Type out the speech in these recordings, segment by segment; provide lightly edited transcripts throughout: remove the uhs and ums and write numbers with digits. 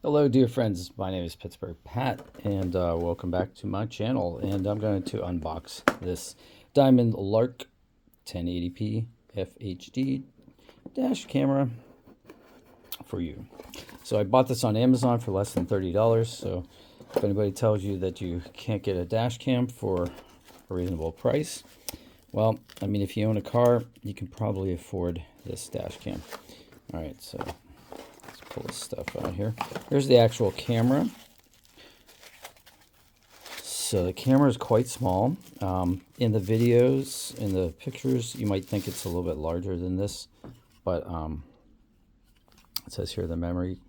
Hello dear friends, my name is Pittsburgh Pat and welcome back to my channel, and I'm going to unbox this Diamond Lark 1080p FHD dash camera for you. So I bought this on Amazon for less than $30, so if anybody tells you that you can't get a dash cam for a reasonable price, well, I mean, if you own a car, you can probably afford this dash cam. Alright, so pull this stuff out here. Here's the actual camera. So the camera is quite small. In the videos, in the pictures, you might think it's a little bit larger than this, but it says here the memory.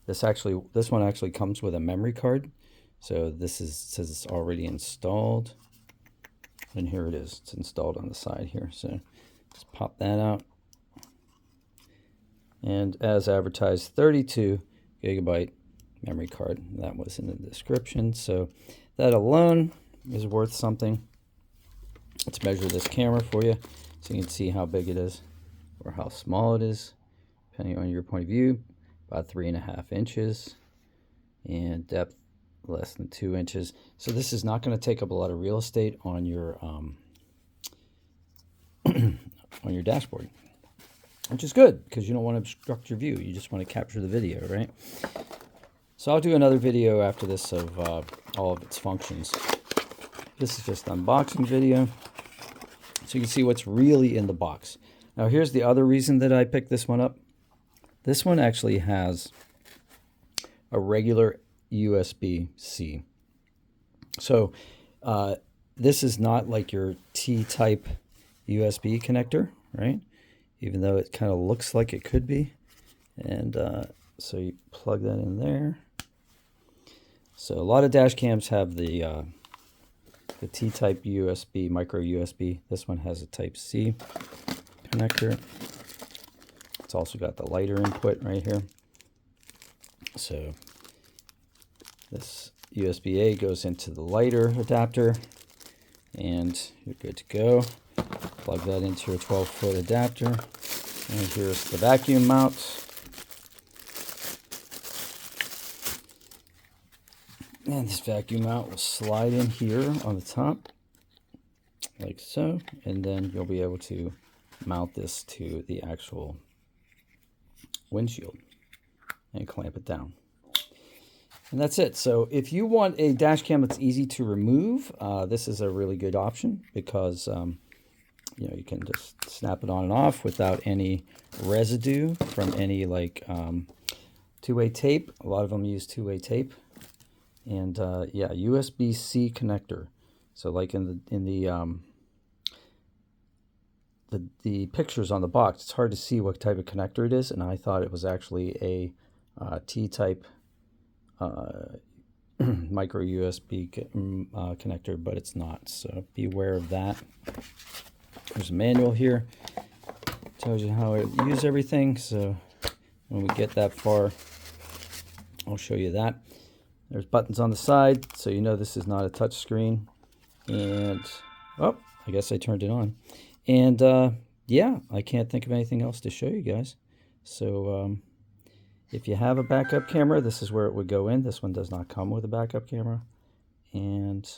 This one actually comes with a memory card. So this says it's already installed, and here it is. It's installed on the side here. So just pop that out. And as advertised, 32 gigabyte memory card. That was in the description. So that alone is worth something. Let's measure this camera for you so you can see how big it is or how small it is, depending on your point of view. About 3.5 inches, and depth less than 2 inches. So this is not going to take up a lot of real estate on your on your dashboard, which is good because you don't want to obstruct your view. You just want to capture the video, right? So I'll do another video after this of all of its functions. This is just an unboxing video, so you can see what's really in the box. Now here's the other reason that I picked this one up. This one actually has a regular USB-C. So this is not like your T-type USB connector, right? Even though it kind of looks like it could be. And so you plug that in there. So a lot of dash cams have the T-type USB, micro USB. This one has a Type-C connector. It's also got the lighter input right here. So this USB-A goes into the lighter adapter, and you're good to go. Plug that into your 12-foot adapter, and here's the vacuum mount. And this vacuum mount will slide in here on the top, like so, and then you'll be able to mount this to the actual windshield and clamp it down. And that's it. So if you want a dash cam that's easy to remove, this is a really good option because you know, you can just snap it on and off without any residue from any like two-way tape. A lot of them use two-way tape. And yeah, USB-C connector. So like in the pictures on the box, it's hard to see what type of connector it is, and I thought it was actually a T-type micro USB connector, but it's not. So be aware of that. There's a manual here. Tells you how to use everything. So when we get that far, I'll show you that. There's buttons on the side, so you know this is not a touch screen. And, oh, I guess I turned it on. And, yeah, I can't think of anything else to show you guys. So, if you have a backup camera, this is where it would go in. This one does not come with a backup camera. And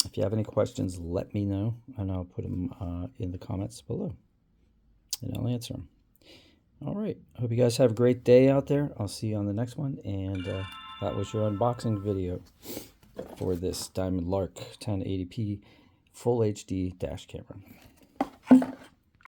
if you have any questions, let me know, and I'll put them in the comments below, and I'll answer them. All right. Hope you guys have a great day out there. I'll see you on the next one. And that was your unboxing video for this Diamond Lark 1080p Full HD dash camera.